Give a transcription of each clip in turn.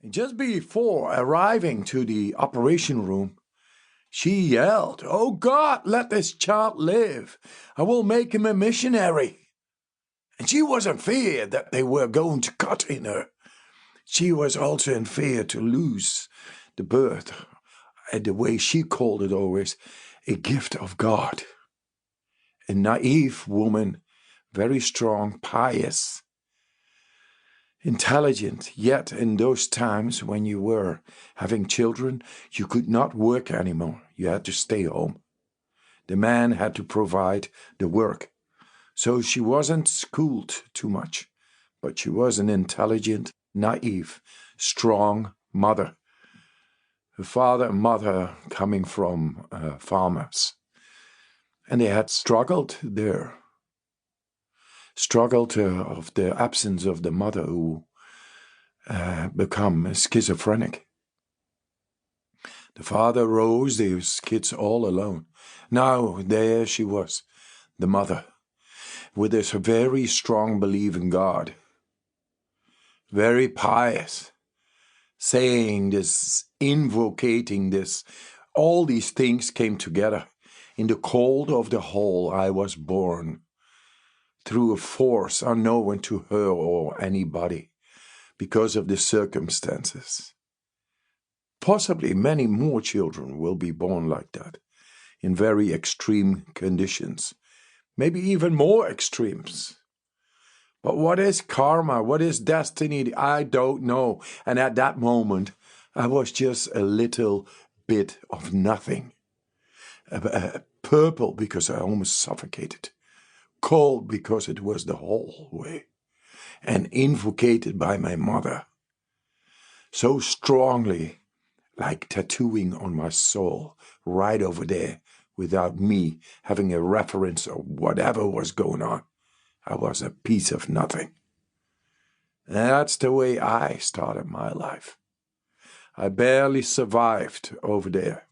Just before arriving to the operation room, she yelled, "Oh God, let this child live. I will make him a missionary." And she was in fear that they were going to cut in her. She was also in fear to lose the birth, and the way she called it always, a gift of God. A naive woman, very strong, pious, intelligent, yet in those times when you were having children, you could not work anymore. You had to stay home. The man had to provide the work. So she wasn't schooled too much, but she was an intelligent, naive, strong mother. Her father and mother coming from farmers. And they had struggled there. Struggled of the absence of the mother who become schizophrenic. The father rose these kids all alone. Now there she was, the mother, with this very strong belief in God. Very pious, saying this, invocating this. All these things came together. In the cold of the hole I was born, through a force unknown to her or anybody, because of the circumstances. Possibly many more children will be born like that, in very extreme conditions, maybe even more extremes. But what is karma? What is destiny? I don't know. And at that moment, I was just a little bit of nothing. Purple because I almost suffocated. Cold because it was the whole way. And invocated by my mother. So strongly, like tattooing on my soul, right over there, without me having a reference or whatever was going on. I was a piece of nothing. And that's the way I started my life. I barely survived over there.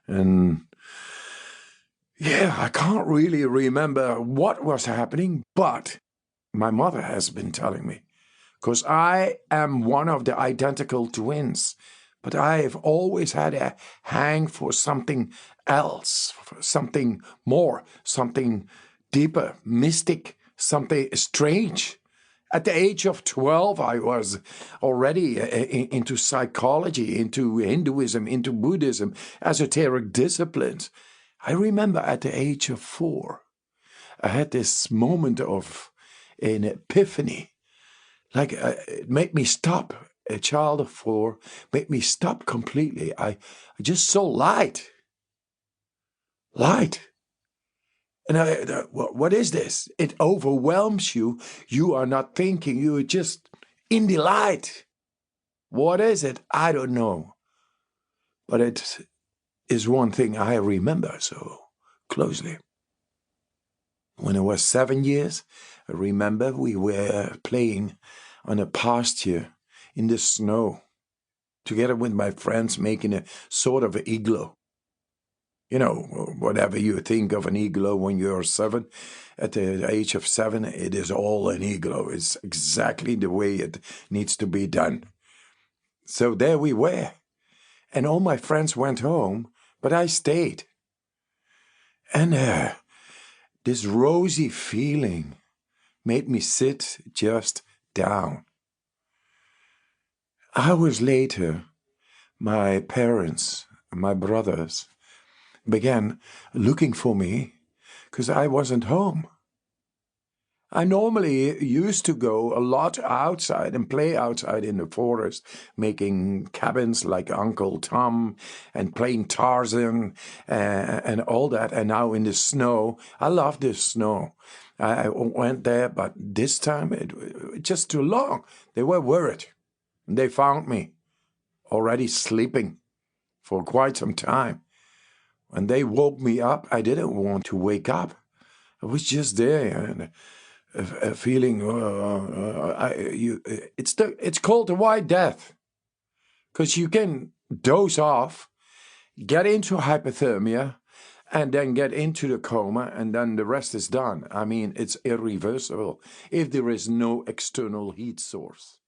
And yeah, I can't really remember what was happening, but my mother has been telling me. Because I am one of the identical twins. But I've always had a hang for something else, for something more, something deeper, mystic, something strange. At the age of 12, I was already into psychology, into Hinduism, into Buddhism, esoteric disciplines. I remember at the age of 4, I had this moment of an epiphany. Like it made me stop. A child of 4 made me stop completely. I just saw light. Light. And what is this? It overwhelms you. You are not thinking. You are just in the light. What is it? I don't know. But it is one thing I remember so closely. When I was 7 years, I remember we were playing on a pasture in the snow, together with my friends, making a sort of igloo. You know, whatever you think of an igloo when you're 7, at the age of 7, it is all an igloo. It's exactly the way it needs to be done. So there we were. And all my friends went home, but I stayed. And this rosy feeling made me sit just down. Hours later, my parents, my brothers, began looking for me because I wasn't home. I normally used to go a lot outside and play outside in the forest, making cabins like Uncle Tom and playing Tarzan and all that. And now in the snow, I love the snow. I went there, but this time it just too long. They were worried. They found me already sleeping for quite some time. When they woke me up, I didn't want to wake up. I was just there and a feeling. It's called the white death, because you can doze off, get into hypothermia, and then get into the coma, and then the rest is done. I mean, it's irreversible if there is no external heat source.